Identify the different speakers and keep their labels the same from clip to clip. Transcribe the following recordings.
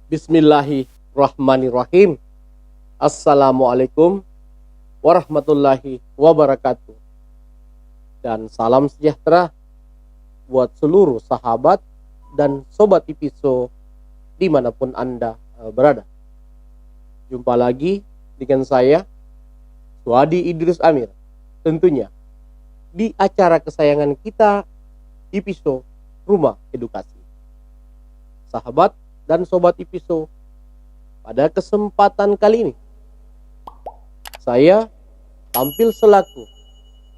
Speaker 1: Bismillahirrahmanirrahim. Assalamualaikum warahmatullahi wabarakatuh. Dan salam sejahtera buat seluruh sahabat dan sobat Ipiso dimanapun Anda berada. Jumpa lagi dengan saya, Suhadi Idris Amir. Tentunya di acara kesayangan kita, Ipiso Rumah Edukasi. Sahabat dan sobat Ipiso, pada kesempatan kali ini saya tampil selaku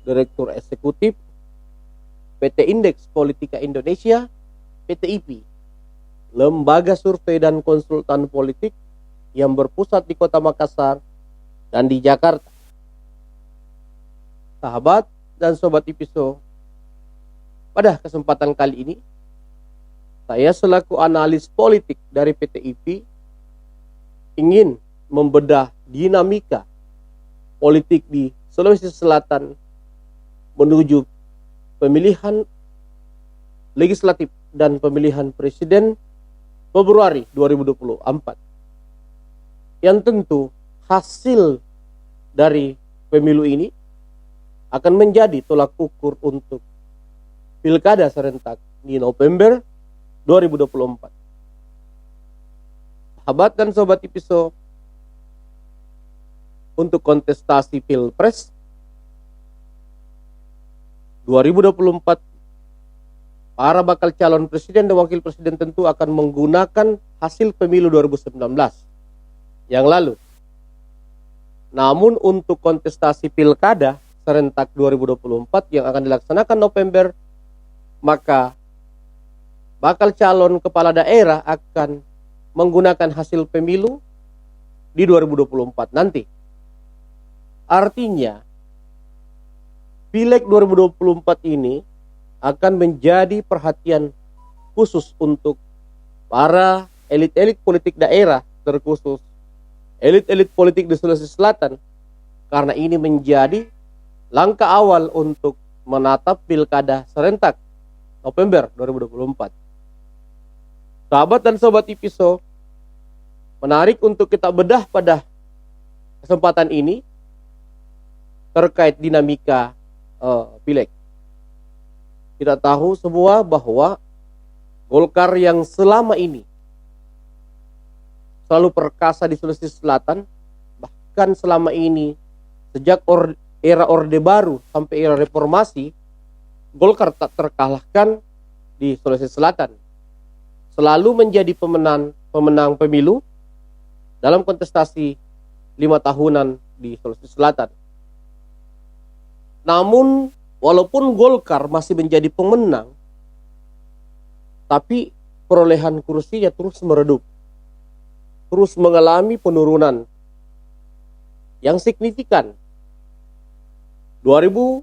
Speaker 1: Direktur Eksekutif PT Indeks Politika Indonesia, PTIP, lembaga survei dan konsultan politik yang berpusat di Kota Makassar dan di Jakarta. Sahabat dan sobat Ipiso, pada kesempatan kali ini saya selaku analis politik dari PTIP ingin membedah dinamika politik di Sulawesi Selatan menuju pemilihan legislatif dan pemilihan presiden Februari 2024. Yang tentu hasil dari pemilu ini akan menjadi tolak ukur untuk pilkada serentak di November 2024. Sahabat dan sobat Ipiso, untuk kontestasi Pilpres 2024, para bakal calon presiden dan wakil presiden tentu akan menggunakan hasil pemilu 2019 yang lalu. Namun untuk kontestasi pilkada serentak 2024 yang akan dilaksanakan November, maka bakal calon kepala daerah akan menggunakan hasil pemilu di 2024 nanti. Artinya, Pileg 2024 ini akan menjadi perhatian khusus untuk para elit-elit politik daerah, terkhusus elit-elit politik di Sulawesi Selatan, karena ini menjadi langkah awal untuk menatap pilkada serentak November 2024. Sahabat dan sobat Ipiso, menarik untuk kita bedah pada kesempatan ini terkait dinamika Pileg. Kita tahu semua bahwa Golkar yang selama ini selalu perkasa di Sulawesi Selatan, bahkan selama ini sejak era Orde Baru sampai era reformasi, Golkar tak terkalahkan di Sulawesi Selatan. Selalu menjadi pemenang pemilu dalam kontestasi 5 tahunan di Sulawesi Selatan. Namun walaupun Golkar masih menjadi pemenang, tapi perolehan kursinya terus meredup, terus mengalami penurunan yang signifikan. 2014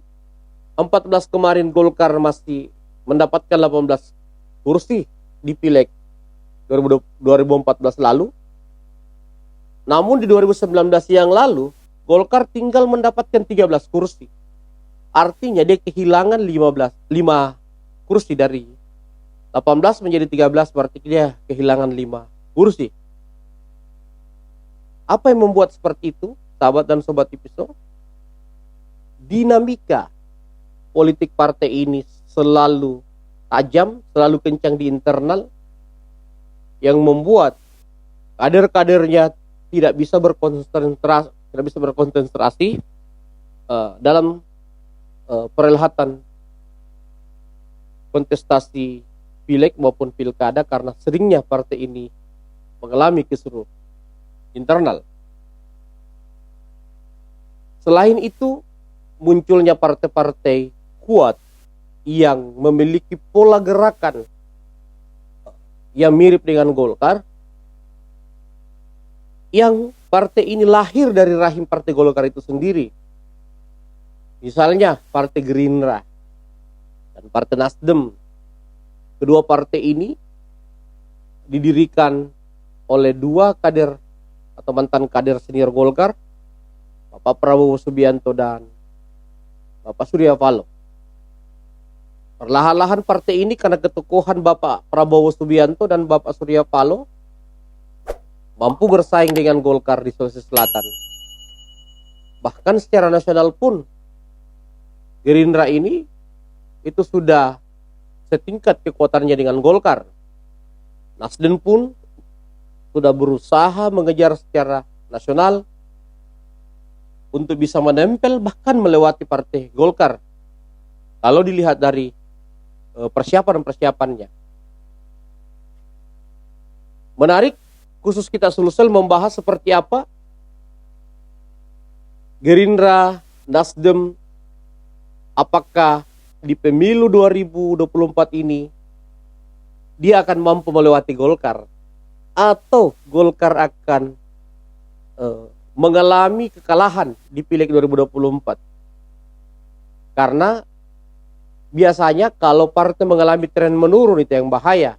Speaker 1: kemarin Golkar masih mendapatkan 18 kursi di Pileg 2014 lalu. Namun di 2019 yang lalu Golkar tinggal mendapatkan 13 kursi. Artinya dia kehilangan 5 kursi, dari 18 menjadi 13, berarti dia kehilangan 5 kursi. Apa yang membuat seperti itu, sahabat dan sobat Ipiso? Dinamika politik partai ini selalu tajam, selalu kencang di internal, yang membuat kader-kadernya tidak bisa berkonsentrasi dalam perhelatan kontestasi Pileg maupun pilkada, karena seringnya partai ini mengalami kisruh internal. Selain itu, munculnya partai-partai kuat yang memiliki pola gerakan yang mirip dengan Golkar, yang partai ini lahir dari rahim partai Golkar itu sendiri. Misalnya Partai Gerindra dan Partai Nasdem. Kedua partai ini didirikan oleh 2 kader atau mantan kader senior Golkar, Bapak Prabowo Subianto dan Bapak Surya Paloh. Perlahan-lahan partai ini karena keteguhan Bapak Prabowo Subianto dan Bapak Surya Paloh mampu bersaing dengan Golkar di Sulawesi Selatan. Bahkan secara nasional pun Gerindra ini itu sudah setingkat kekuatannya dengan Golkar. Nasdem pun sudah berusaha mengejar secara nasional untuk bisa menempel bahkan melewati partai Golkar. Kalau dilihat dari persiapan-persiapannya. Menarik, khusus kita Sulsel membahas seperti apa Gerindra, Nasdem, apakah di pemilu 2024 ini dia akan mampu melewati Golkar atau Golkar akan mengalami kekalahan di Pileg 2024. Karena biasanya kalau partai mengalami tren menurun itu yang bahaya.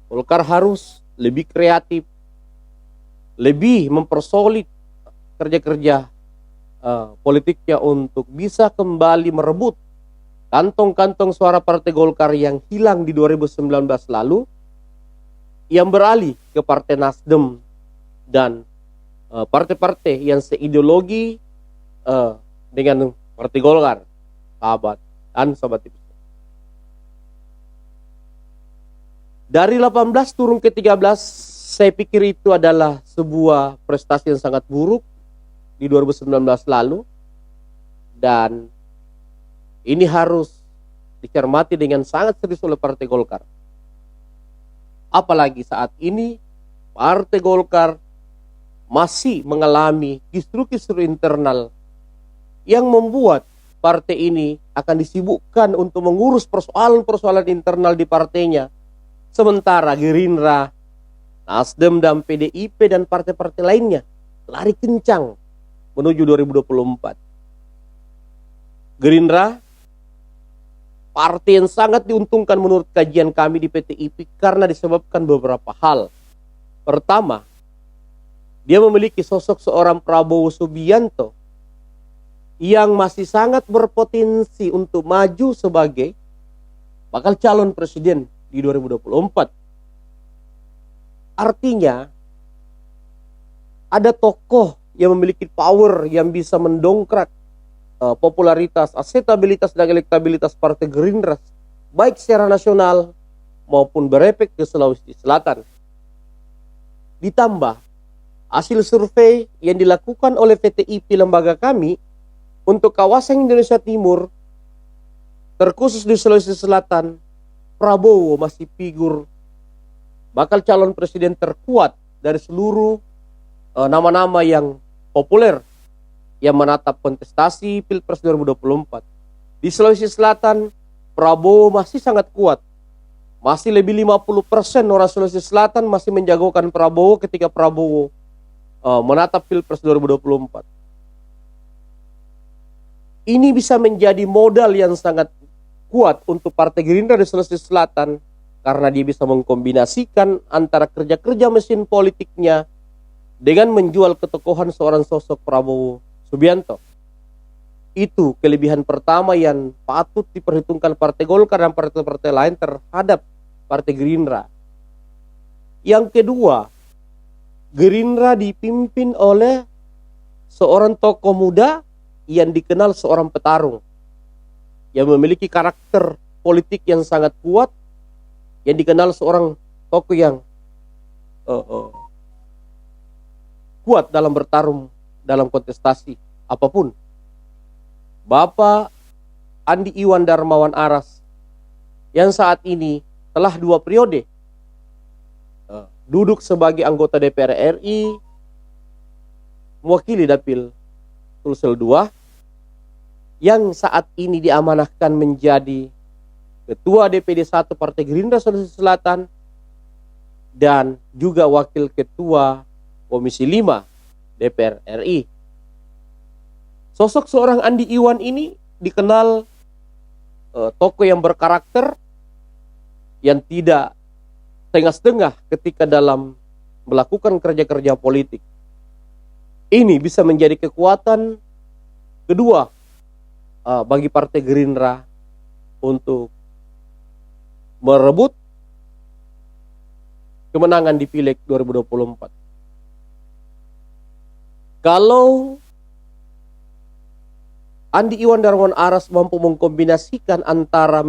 Speaker 1: Golkar harus lebih kreatif, lebih mempersolid kerja-kerja politiknya untuk bisa kembali merebut kantong-kantong suara partai Golkar yang hilang di 2019 lalu, yang beralih ke partai Nasdem dan partai-partai yang seideologi dengan partai Golkar, sahabat dan sobat tipis. Dari 18 turun ke 13, saya pikir itu adalah sebuah prestasi yang sangat buruk di 2019 lalu, dan ini harus dicermati dengan sangat serius oleh partai Golkar. Apalagi saat ini partai Golkar masih mengalami kisru-kisru internal yang membuat partai ini akan disibukkan untuk mengurus persoalan-persoalan internal di partainya, sementara Gerindra, Nasdem dan PDIP dan partai-partai lainnya lari kencang menuju 2024. Gerindra, partai yang sangat diuntungkan menurut kajian kami di PTIP karena disebabkan beberapa hal. Pertama, dia memiliki sosok seorang Prabowo Subianto yang masih sangat berpotensi untuk maju sebagai bakal calon presiden di 2024. Artinya, ada tokoh yang memiliki power yang bisa mendongkrak popularitas, akseptabilitas dan elektabilitas partai Gerindra baik secara nasional maupun berefek ke Sulawesi Selatan. Ditambah hasil survei yang dilakukan oleh PTIP lembaga kami untuk kawasan Indonesia Timur, terkhusus di Sulawesi Selatan, Prabowo masih figur bakal calon presiden terkuat dari seluruh nama-nama yang populer yang menatap kontestasi Pilpres 2024. Di Sulawesi Selatan, Prabowo masih sangat kuat. Masih lebih 50% orang Sulawesi Selatan masih menjagokan Prabowo ketika Prabowo menatap Pilpres 2024. Ini bisa menjadi modal yang sangat kuat untuk Partai Gerindra di Sulawesi Selatan karena dia bisa mengkombinasikan antara kerja-kerja mesin politiknya dengan menjual ketokohan seorang sosok Prabowo Subianto. Itu kelebihan pertama yang patut diperhitungkan Partai Golkar dan partai-partai lain terhadap Partai Gerindra. Yang kedua, Gerindra dipimpin oleh seorang tokoh muda yang dikenal seorang petarung, yang memiliki karakter politik yang sangat kuat, yang dikenal seorang tokoh yang kuat dalam bertarung dalam kontestasi apapun. Bapak Andi Iwan Darmawan Aras yang saat ini telah 2 periode duduk sebagai anggota DPR RI, mewakili Dapil Sulsel 2, yang saat ini diamanahkan menjadi Ketua DPD 1 Partai Gerindra Sulawesi Selatan dan juga Wakil Ketua Komisi 5 DPR RI. Sosok seorang Andi Iwan ini dikenal tokoh yang berkarakter, yang tidak setengah-setengah ketika dalam melakukan kerja-kerja politik. Ini bisa menjadi kekuatan kedua bagi Partai Gerindra untuk merebut kemenangan di Pileg 2024. Kalau Andi Iwan Darmawan Aras mampu mengkombinasikan antara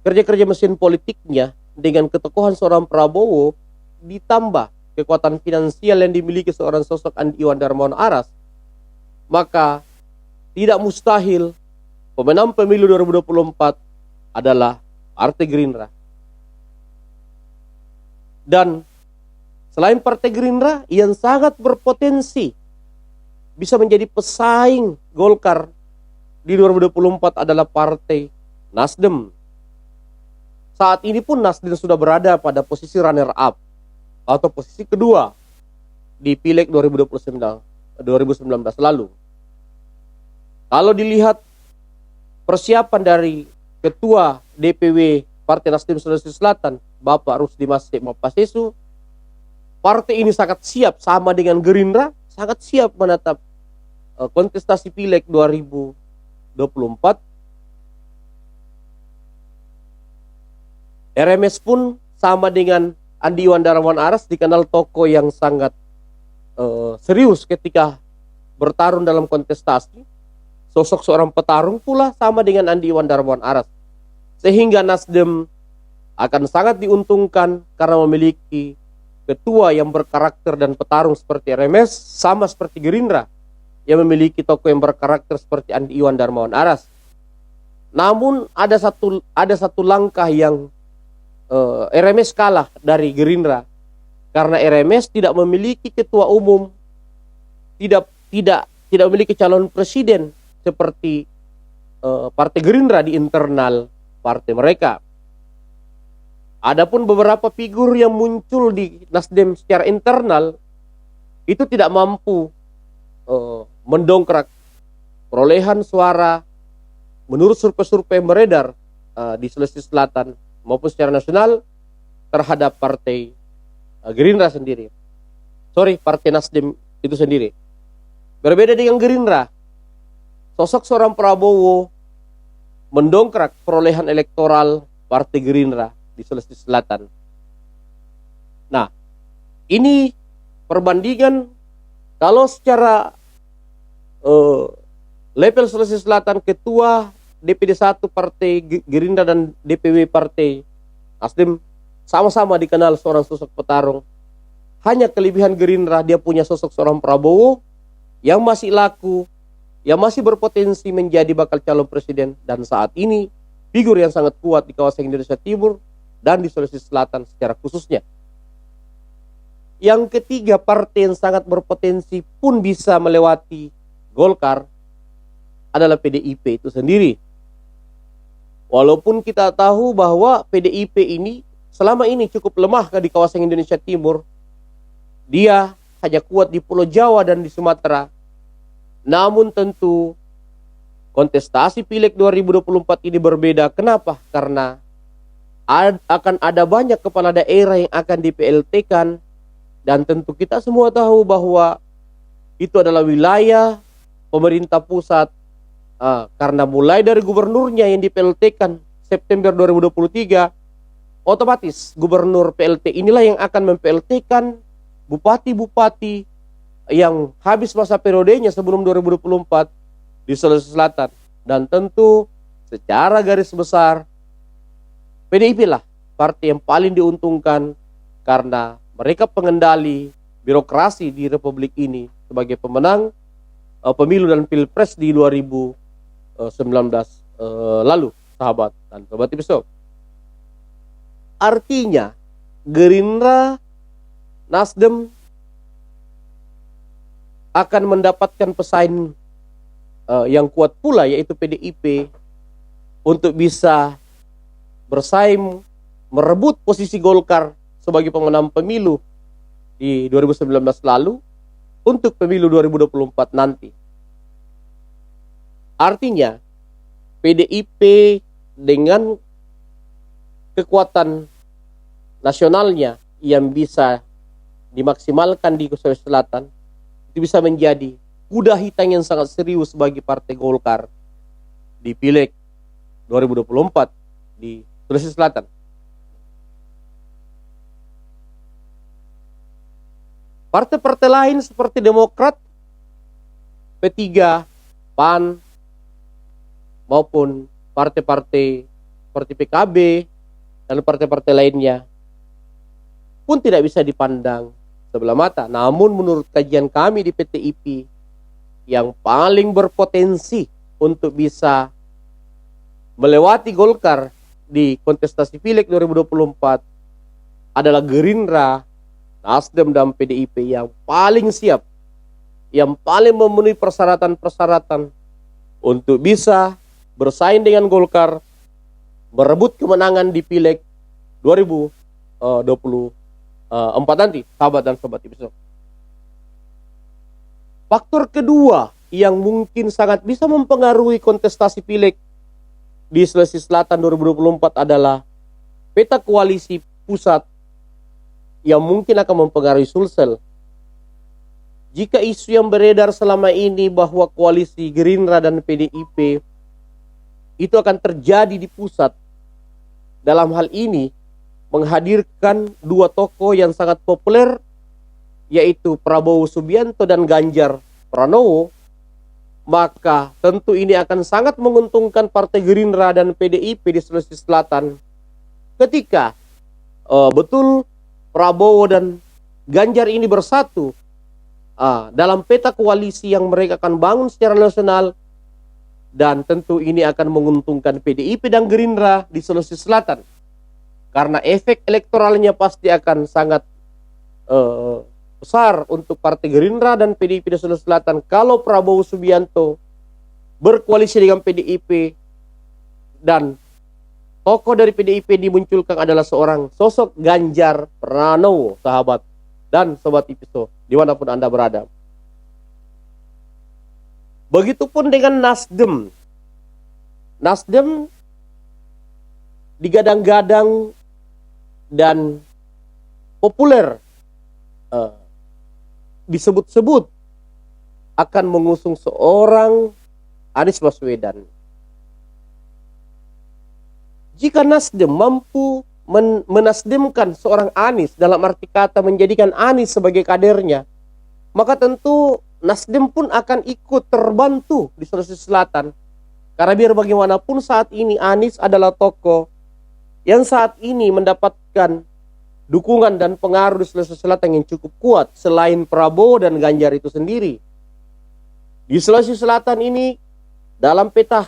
Speaker 1: kerja-kerja mesin politiknya dengan ketokohan seorang Prabowo, ditambah kekuatan finansial yang dimiliki seorang sosok Andi Iwan Darmawan Aras, maka tidak mustahil pemenang pemilu 2024 adalah Partai Gerindra. Dan selain Partai Gerindra yang sangat berpotensi bisa menjadi pesaing Golkar di 2024 adalah Partai Nasdem. Saat ini pun Nasdem sudah berada pada posisi runner up atau posisi kedua di Pileg 2019 lalu. Kalau dilihat persiapan dari Ketua DPW Partai Nasdem Sulawesi Selatan, Bapak Rusdi Masih Mapasesu, partai ini sangat siap sama dengan Gerindra, sangat siap menatap kontestasi Pileg 2024. RMS pun sama dengan Andi Iwan Darmawan Aras dikenal tokoh yang sangat serius ketika bertarung dalam kontestasi. Sosok seorang petarung pula sama dengan Andi Iwan Darmawan Aras. Sehingga Nasdem akan sangat diuntungkan karena memiliki ketua yang berkarakter dan petarung seperti RMS, sama seperti Gerindra yang memiliki tokoh yang berkarakter seperti Andi Iwan Darmawan Aras. Namun ada satu langkah yang RMS kalah dari Gerindra, karena RMS tidak memiliki ketua umum, tidak memiliki calon presiden seperti Partai Gerindra di internal partai mereka. Adapun beberapa figur yang muncul di Nasdem secara internal itu tidak mampu mendongkrak perolehan suara menurut survei-survei yang beredar di Sulawesi Selatan maupun secara nasional terhadap Partai Gerindra sendiri. Partai Nasdem itu sendiri. Berbeda dengan Gerindra, sosok seorang Prabowo mendongkrak perolehan elektoral Partai Gerindra di Sulawesi Selatan. Nah, ini perbandingan kalau secara level Sulawesi Selatan, ketua DPD 1 Partai Gerindra dan DPW Partai Nasdem sama-sama dikenal seorang sosok petarung. Hanya kelebihan Gerindra, dia punya sosok seorang Prabowo yang masih laku, yang masih berpotensi menjadi bakal calon presiden, dan saat ini figur yang sangat kuat di kawasan Indonesia Timur dan di Sulawesi Selatan secara khususnya. Yang ketiga, partai yang sangat berpotensi pun bisa melewati Golkar adalah PDIP itu sendiri. Walaupun kita tahu bahwa PDIP ini selama ini cukup lemah di kawasan Indonesia Timur, dia hanya kuat di Pulau Jawa dan di Sumatera. Namun tentu kontestasi Pileg 2024 ini berbeda. Kenapa? Karena akan ada banyak kepala daerah yang akan di-PLT-kan, dan tentu kita semua tahu bahwa itu adalah wilayah pemerintah pusat, karena mulai dari gubernurnya yang di-PLT-kan September 2023, otomatis gubernur PLT inilah yang akan mem-PLT-kan bupati-bupati yang habis masa periodenya sebelum 2024 di Sulawesi Selatan. Dan tentu secara garis besar PDIP lah partai yang paling diuntungkan, karena mereka pengendali birokrasi di Republik ini sebagai pemenang pemilu dan pilpres di 2019 lalu, sahabat dan sobat episode. Artinya Gerindra, Nasdem akan mendapatkan pesaing yang kuat pula, yaitu PDIP, untuk bisa bersaing merebut posisi Golkar sebagai pemenang pemilu di 2019 lalu untuk pemilu 2024 nanti. Artinya PDIP dengan kekuatan nasionalnya yang bisa dimaksimalkan di Sulawesi Selatan, itu bisa menjadi kuda hitam yang sangat serius bagi Partai Golkar di Pileg 2024 di Sulawesi Selatan. Partai-partai lain seperti Demokrat P3, PAN, maupun partai-partai seperti PKB dan partai-partai lainnya pun tidak bisa dipandang sebelah mata. Namun menurut kajian kami di PTIP, yang paling berpotensi untuk bisa melewati Golkar di kontestasi Pileg 2024 adalah Gerindra, Nasdem, dan PDIP yang paling siap, yang paling memenuhi persyaratan-persyaratan untuk bisa bersaing dengan Golkar, berebut kemenangan di Pileg 2024 nanti, sahabat dan sobat episode. Faktor kedua yang mungkin sangat bisa mempengaruhi kontestasi Pileg di Sulawesi Selatan 2024 adalah peta koalisi pusat yang mungkin akan mempengaruhi Sulsel. Jika isu yang beredar selama ini bahwa koalisi Gerindra dan PDIP itu akan terjadi di pusat, dalam hal ini menghadirkan dua tokoh yang sangat populer, yaitu Prabowo Subianto dan Ganjar Pranowo, maka tentu ini akan sangat menguntungkan Partai Gerindra dan PDIP di Sulawesi Selatan ketika betul Prabowo dan Ganjar ini bersatu dalam peta koalisi yang mereka akan bangun secara nasional, dan tentu ini akan menguntungkan PDIP dan Gerindra di Sulawesi Selatan karena efek elektoralnya pasti akan sangat besar untuk Partai Gerindra dan PDIP di Sulawesi Selatan kalau Prabowo Subianto berkoalisi dengan PDIP dan tokoh dari PDIP dimunculkan adalah seorang sosok Ganjar Pranowo, sahabat dan sobat episode dimanapun Anda berada. Begitupun dengan Nasdem. Nasdem digadang-gadang dan populer, disebut-sebut akan mengusung seorang Anies Baswedan. Jika Nasdem mampu menasdemkan seorang Anies, dalam arti kata menjadikan Anies sebagai kadernya, maka tentu Nasdem pun akan ikut terbantu di Sulawesi Selatan. Karena biar bagaimanapun saat ini Anies adalah tokoh yang saat ini mendapatkan dukungan dan pengaruh di Sulawesi Selatan yang cukup kuat selain Prabowo dan Ganjar itu sendiri. Di Sulawesi Selatan ini dalam peta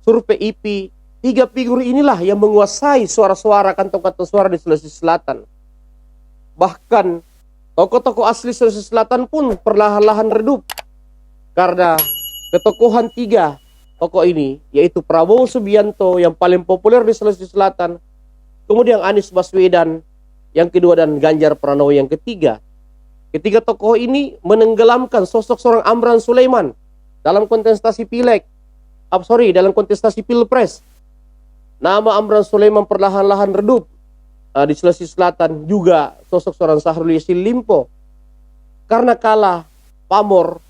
Speaker 1: survei IP, tiga figur inilah yang menguasai suara-suara kantong-kantong suara di Sulawesi Selatan. Bahkan tokoh-tokoh asli Sulawesi Selatan pun perlahan-lahan redup karena ketokohan tiga tokoh ini, yaitu Prabowo Subianto yang paling populer di Sulawesi Selatan, kemudian Anies Baswedan yang kedua, dan Ganjar Pranowo yang ketiga. Ketiga tokoh ini menenggelamkan sosok seorang Amran Sulaiman dalam kontestasi dalam kontestasi Pilpres. Nama Amran Sulaiman perlahan-lahan redup di Sulawesi Selatan, juga sosok seorang Syahrul Yassin Limpo karena kalah pamor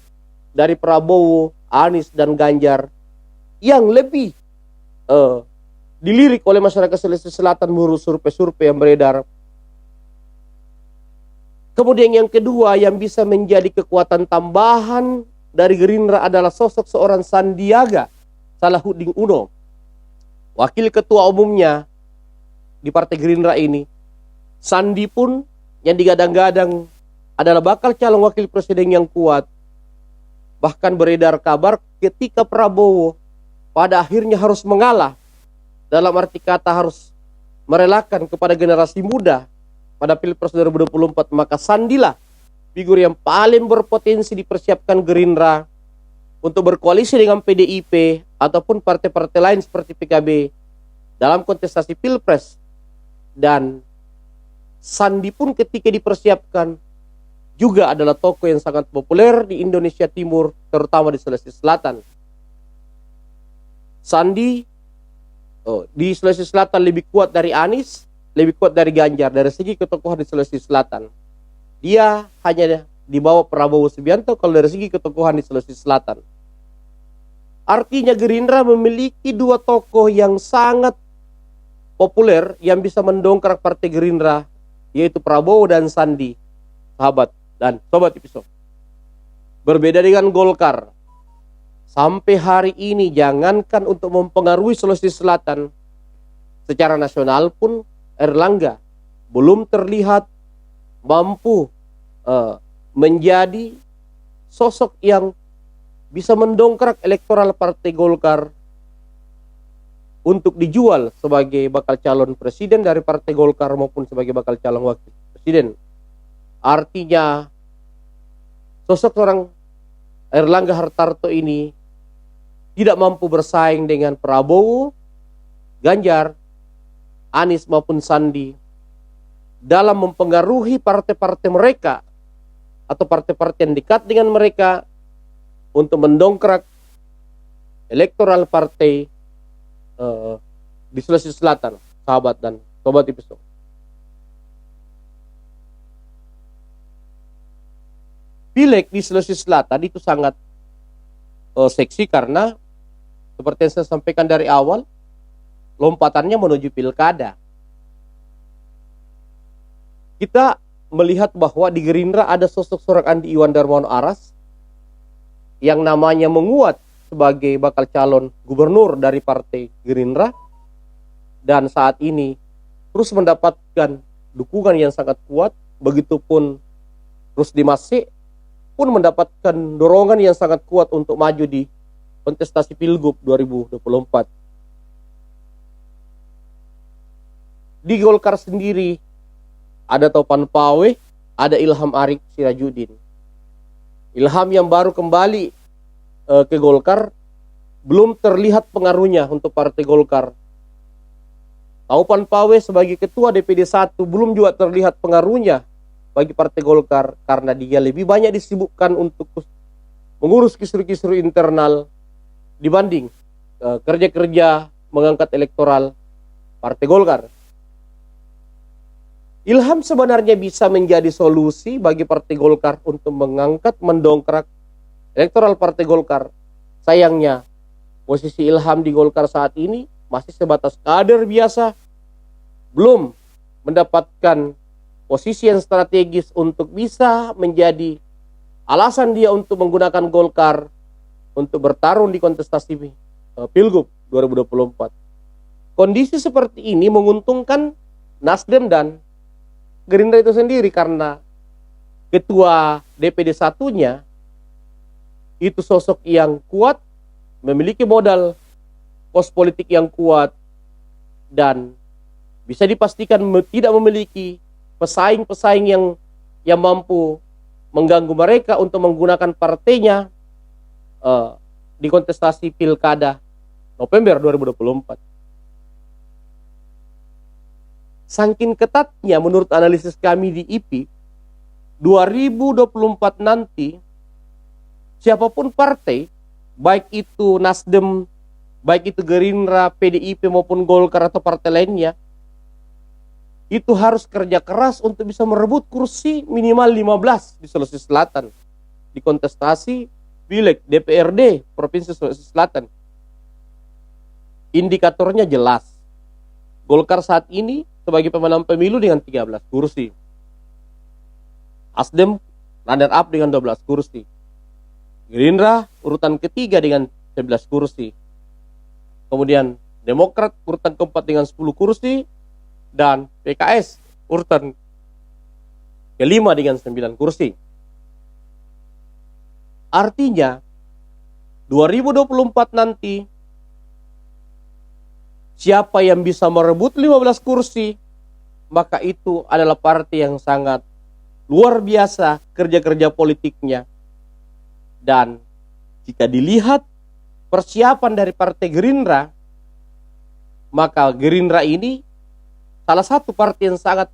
Speaker 1: dari Prabowo, Anies, dan Ganjar yang lebih dilirik oleh masyarakat Sulawesi Selatan menurut survei-survei yang beredar. Kemudian yang kedua yang bisa menjadi kekuatan tambahan dari Gerindra adalah sosok seorang Sandiaga Salahuddin Uno, wakil ketua umumnya di Partai Gerindra ini. Sandi pun yang digadang-gadang adalah bakal calon wakil presiden yang kuat. Bahkan beredar kabar ketika Prabowo pada akhirnya harus mengalah, dalam arti kata harus merelakan kepada generasi muda pada Pilpres 2024, maka Sandilah figur yang paling berpotensi dipersiapkan Gerindra untuk berkoalisi dengan PDIP ataupun partai-partai lain seperti PKB dalam kontestasi Pilpres. Dan Sandi pun ketika dipersiapkan juga adalah tokoh yang sangat populer di Indonesia Timur, terutama di Sulawesi Selatan. Sandi di Sulawesi Selatan lebih kuat dari Anies, lebih kuat dari Ganjar dari segi ketokohan di Sulawesi Selatan. Dia hanya di bawah Prabowo Subianto kalau dari segi ketokohan di Sulawesi Selatan. Artinya Gerindra memiliki dua tokoh yang sangat populer yang bisa mendongkrak Partai Gerindra, yaitu Prabowo dan Sandi, sahabat dan sobat episode. Berbeda dengan Golkar, sampai hari ini jangankan untuk mempengaruhi Sulawesi Selatan, secara nasional pun Erlangga belum terlihat mampu menjadi sosok yang bisa mendongkrak elektoral Partai Golkar untuk dijual sebagai bakal calon presiden dari Partai Golkar maupun sebagai bakal calon wakil presiden. Artinya sosok seorang Erlangga Hartarto ini tidak mampu bersaing dengan Prabowo, Ganjar, Anies maupun Sandi dalam mempengaruhi partai-partai mereka atau partai-partai yang dekat dengan mereka untuk mendongkrak elektoral partai di Sulawesi Selatan, sahabat dan sobat episode. Pileg di Sulawesi Selatan itu sangat seksi karena seperti yang saya sampaikan dari awal, lompatannya menuju pilkada. Kita melihat bahwa di Gerindra ada sosok seorang Andi Iwan Darmono Aras yang namanya menguat sebagai bakal calon gubernur dari Partai Gerindra dan saat ini terus mendapatkan dukungan yang sangat kuat. Begitupun Rusdi Masih pun mendapatkan dorongan yang sangat kuat untuk maju di kontestasi Pilgub 2024. Di Golkar sendiri ada Topan Pawe, ada Ilham Arief Sirajuddin. Ilham yang baru kembali ke Golkar, belum terlihat pengaruhnya untuk Partai Golkar. Topan Pawe sebagai ketua DPD 1 belum juga terlihat pengaruhnya bagi Partai Golkar karena dia lebih banyak disibukkan untuk mengurus kisru-kisru internal dibanding kerja-kerja mengangkat elektoral Partai Golkar. Ilham sebenarnya bisa menjadi solusi bagi Partai Golkar untuk mengangkat, mendongkrak elektoral Partai Golkar. Sayangnya, posisi Ilham di Golkar saat ini masih sebatas kader biasa, belum mendapatkan posisi yang strategis untuk bisa menjadi alasan dia untuk menggunakan Golkar untuk bertarung di kontestasi Pilgub 2024. Kondisi seperti ini menguntungkan Nasdem dan Gerindra itu sendiri karena ketua DPD satunya itu sosok yang kuat, memiliki modal pos politik yang kuat dan bisa dipastikan tidak memiliki pesaing-pesaing yang mampu mengganggu mereka untuk menggunakan partainya di kontestasi Pilkada November 2024. Saking ketatnya menurut analisis kami di IP, 2024 nanti siapapun partai, baik itu Nasdem, baik itu Gerindra, PDIP maupun Golkar atau partai lainnya, itu harus kerja keras untuk bisa merebut kursi minimal 15 di Sulawesi Selatan di kontestasi Pileg DPRD Provinsi Sulawesi Selatan. Indikatornya jelas. Golkar saat ini sebagai pemenang pemilu dengan 13 kursi. Nasdem runner up dengan 12 kursi. Gerindra urutan ketiga dengan 11 kursi. Kemudian Demokrat urutan keempat dengan 10 kursi. Dan PKS urutan kelima dengan 9 kursi. Artinya 2024 nanti siapa yang bisa merebut 15 kursi, maka itu adalah partai yang sangat luar biasa kerja-kerja politiknya. Dan jika dilihat persiapan dari Partai Gerindra, maka Gerindra ini salah satu partai yang sangat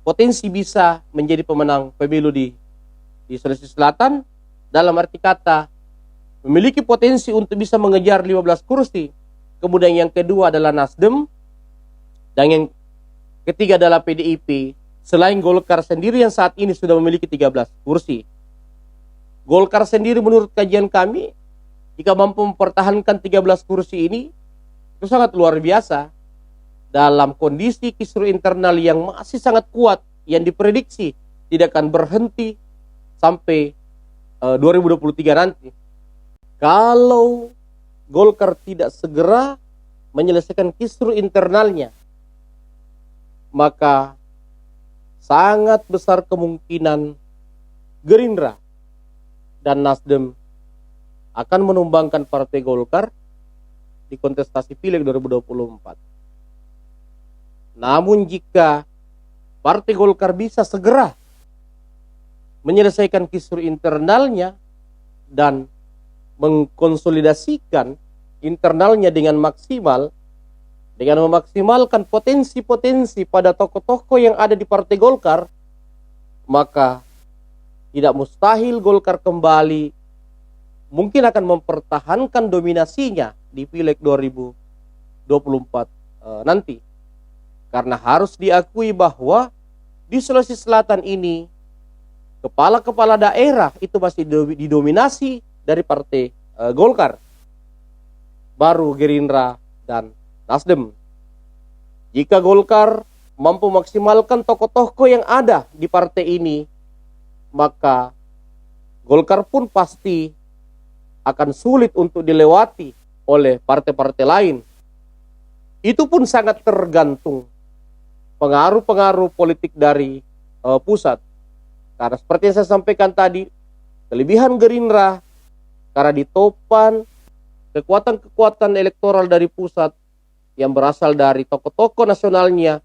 Speaker 1: potensi bisa menjadi pemenang pemilu di Sulawesi Selatan, dalam arti kata memiliki potensi untuk bisa mengejar 15 kursi. Kemudian yang kedua adalah Nasdem, dan yang ketiga adalah PDIP, selain Golkar sendiri yang saat ini sudah memiliki 13 kursi. Golkar sendiri menurut kajian kami, jika mampu mempertahankan 13 kursi ini, itu sangat luar biasa. Dalam kondisi kisru internal yang masih sangat kuat, yang diprediksi tidak akan berhenti sampai 2023 nanti, kalau Golkar tidak segera menyelesaikan kisru internalnya, maka sangat besar kemungkinan Gerindra dan Nasdem akan menumbangkan Partai Golkar di kontestasi Pileg 2024. Namun jika Partai Golkar bisa segera menyelesaikan kisru internalnya dan mengkonsolidasikan internalnya dengan maksimal, dengan memaksimalkan potensi-potensi pada tokoh-tokoh yang ada di Partai Golkar, maka tidak mustahil Golkar kembali mungkin akan mempertahankan dominasinya di Pileg 2024 nanti. Karena harus diakui bahwa di Sulawesi Selatan ini kepala-kepala daerah itu masih didominasi dari Partai Golkar, baru Gerindra dan Nasdem. Jika Golkar mampu maksimalkan tokoh-tokoh yang ada di partai ini, maka Golkar pun pasti akan sulit untuk dilewati oleh partai-partai lain. Itu pun sangat tergantung pengaruh-pengaruh politik dari pusat. Karena seperti yang saya sampaikan tadi, kelebihan Gerindra karena ditopang kekuatan-kekuatan elektoral dari pusat yang berasal dari tokoh-tokoh nasionalnya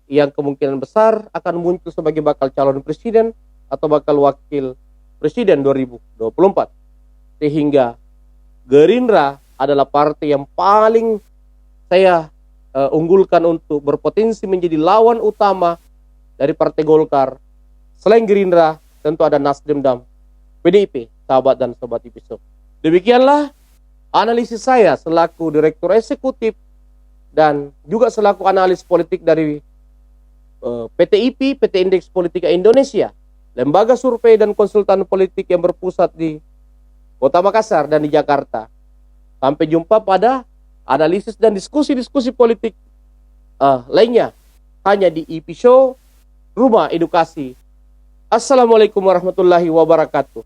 Speaker 1: yang kemungkinan besar akan muncul sebagai bakal calon presiden atau bakal wakil presiden 2024. Sehingga Gerindra adalah partai yang paling saya unggulkan untuk berpotensi menjadi lawan utama dari Partai Golkar. Selain Gerindra, tentu ada Nasdem dan PDIP, sahabat dan sobat episode. Demikianlah analisis saya selaku Direktur Eksekutif dan juga selaku analis politik dari PT IPI, PT Indeks Politika Indonesia, lembaga survei dan konsultan politik yang berpusat di Kota Makassar dan di Jakarta. Sampai jumpa pada analisis dan diskusi-diskusi politik lainnya hanya di IP Show Rumah Edukasi. Assalamualaikum warahmatullahi wabarakatuh.